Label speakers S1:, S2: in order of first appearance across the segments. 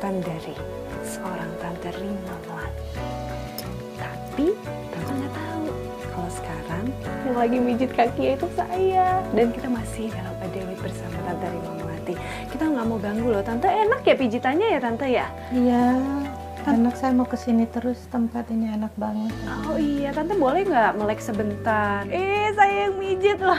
S1: bukan dari seorang Tante Rima Melati. Tapi Tante nggak tahu kalau sekarang yang lagi mijit kakinya itu saya. Dan kita masih dalam Adewit bersama Tante Rima Melati. Kita nggak mau ganggu loh Tante, enak ya pijitannya ya Tante ya?
S2: Iya, anak saya mau kesini terus, tempat ini enak banget.
S1: Oh iya, Tante boleh nggak melek sebentar? Saya yang mijit loh.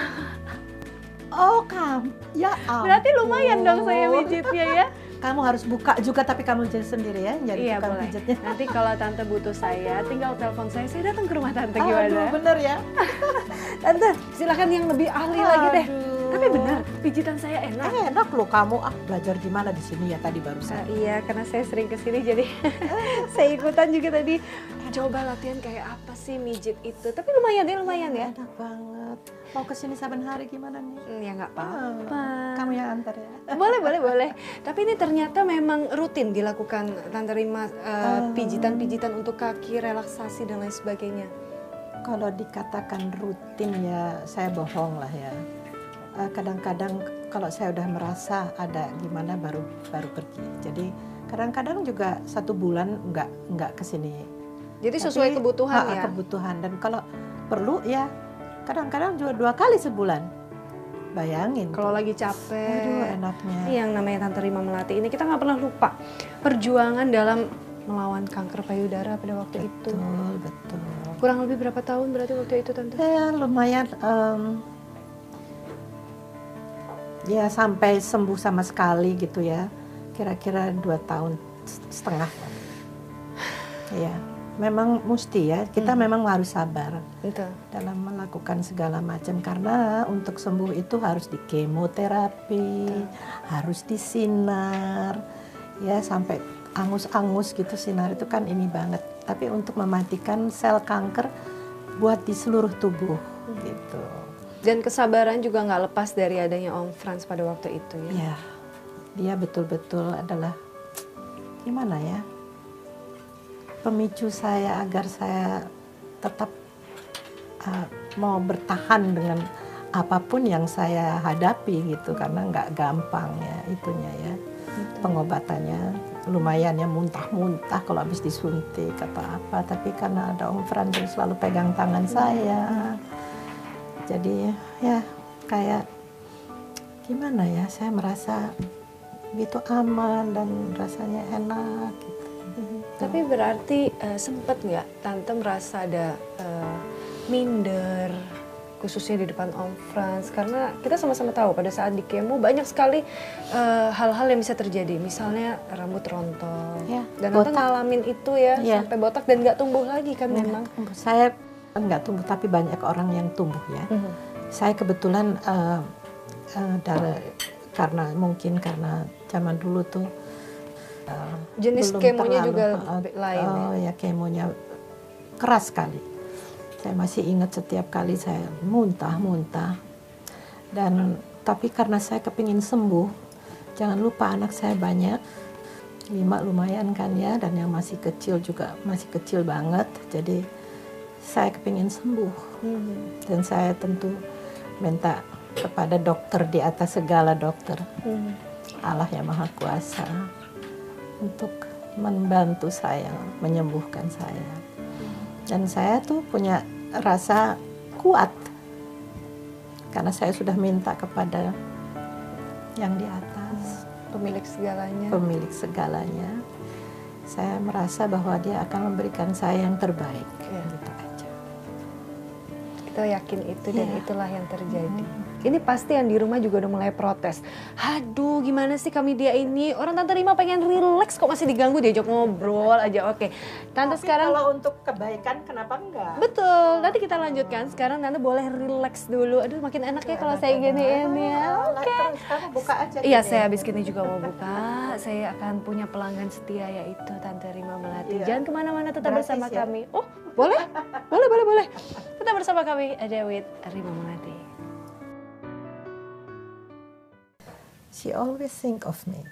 S2: Oh kamu, ya ampun.
S1: Berarti lumayan dong saya mijitnya ya?
S2: Kamu harus buka juga tapi kamu jadi sendiri ya, jadi
S1: Iya
S2: tukang
S1: boleh.
S2: pijatnya.
S1: Nanti kalau Tante butuh saya, tinggal telepon saya datang ke rumah Tante gimana?
S2: Aduh, bener ya.
S1: Tante, silakan yang lebih ahli lagi deh.
S2: Aduh.
S1: Tapi benar, pijitan saya enak.
S2: Enak loh kamu, belajar di mana di sini ya tadi barusan.
S1: Iya, karena saya sering kesini jadi saya ikutan juga tadi. Coba latihan kayak apa sih mijit itu. Tapi lumayan ya.
S2: Enak banget. Mau kesini saban hari gimana nih?
S1: Ya nggak apa-apa.
S2: Kamu yang antar ya.
S1: Boleh. Tapi ini ternyata memang rutin dilakukan Tante Rima, pijitan-pijitan untuk kaki, relaksasi dan lain sebagainya.
S2: Kalau dikatakan rutin ya saya bohong lah ya. Kadang-kadang kalau saya udah merasa ada gimana baru pergi. Jadi kadang-kadang juga 1 bulan nggak kesini.
S1: Jadi sesuai kebutuhan ya?
S2: Kebutuhan, dan kalau perlu ya kadang-kadang juga 2 kali sebulan. Bayangin.
S1: Kalau lagi capek.
S2: Aduh enaknya.
S1: Ini yang namanya Tante Rima Melati ini kita nggak pernah lupa perjuangan dalam melawan kanker payudara pada waktu itu.
S2: Betul.
S1: Kurang lebih berapa tahun berarti waktu itu Tante?
S2: Ya lumayan. Ya sampai sembuh sama sekali gitu ya. Kira-kira 2,5 tahun. Ya. Memang mesti ya, kita memang harus sabar.
S1: Betul.
S2: Dalam melakukan segala macam, karena untuk sembuh itu harus di kemoterapi, harus disinar, ya sampai angus-angus gitu. Sinar itu kan ini banget. Tapi untuk mematikan sel kanker buat di seluruh tubuh gitu.
S1: Dan kesabaran juga nggak lepas dari adanya Om Frans pada waktu itu ya?
S2: Iya, dia betul-betul adalah gimana ya, pemicu saya agar saya tetap mau bertahan dengan apapun yang saya hadapi gitu, karena nggak gampang ya itunya ya. Pengobatannya lumayan ya, muntah-muntah kalau habis disuntik atau apa, tapi karena ada Om Frans yang selalu pegang tangan saya, jadi ya kayak gimana ya, saya merasa gitu aman dan rasanya enak gitu.
S1: Tapi berarti sempet nggak Tante merasa ada minder, khususnya di depan Om Frans? Karena kita sama-sama tahu pada saat di kemo banyak sekali hal-hal yang bisa terjadi. Misalnya rambut rontok,
S2: Ya,
S1: dan
S2: botak.
S1: Tante ngalamin itu ya, sampai botak dan nggak tumbuh lagi kan memang.
S2: Saya nggak tumbuh, tapi banyak orang yang tumbuh ya. Saya kebetulan karena zaman dulu tuh
S1: jenis
S2: belum
S1: kemonya
S2: terlalu,
S1: juga lain
S2: ya kemonya keras sekali. Saya masih ingat setiap kali saya muntah. Dan tapi karena saya kepingin sembuh, jangan lupa anak saya banyak, 5 lumayan kan ya, dan yang masih kecil juga masih kecil banget. Jadi saya kepingin sembuh, dan saya tentu minta kepada dokter di atas segala dokter, Allah yang Maha Kuasa, untuk membantu saya, menyembuhkan saya. Dan saya tuh punya rasa kuat, karena saya sudah minta kepada yang di atas,
S1: pemilik segalanya.
S2: Pemilik segalanya. Saya merasa bahwa Dia akan memberikan saya yang terbaik. Gitu aja.
S1: Kita yakin itu dan itulah yang terjadi. Ini pasti yang di rumah juga udah mulai protes. Aduh, gimana sih kami dia ini? Orang Tante Rima pengen relax kok masih diganggu, diajak ngobrol aja. Oke. Tante
S2: Tapi
S1: sekarang
S2: kalau untuk kebaikan kenapa enggak?
S1: betul. Nanti kita lanjutkan. Sekarang Tante boleh relax dulu. Aduh, makin enak ya kalau saya giniin ya. Oke.
S2: Kamu buka aja.
S1: Iya, saya habis ini juga mau buka. Saya akan punya pelanggan setia, yaitu Tante Rima Melati. Jangan kemana-mana, tetap
S2: Gratis
S1: bersama
S2: ya?
S1: kami. Oh, boleh? Boleh. Tetap bersama kami, Adewit Rima Melati.
S2: She always think of me.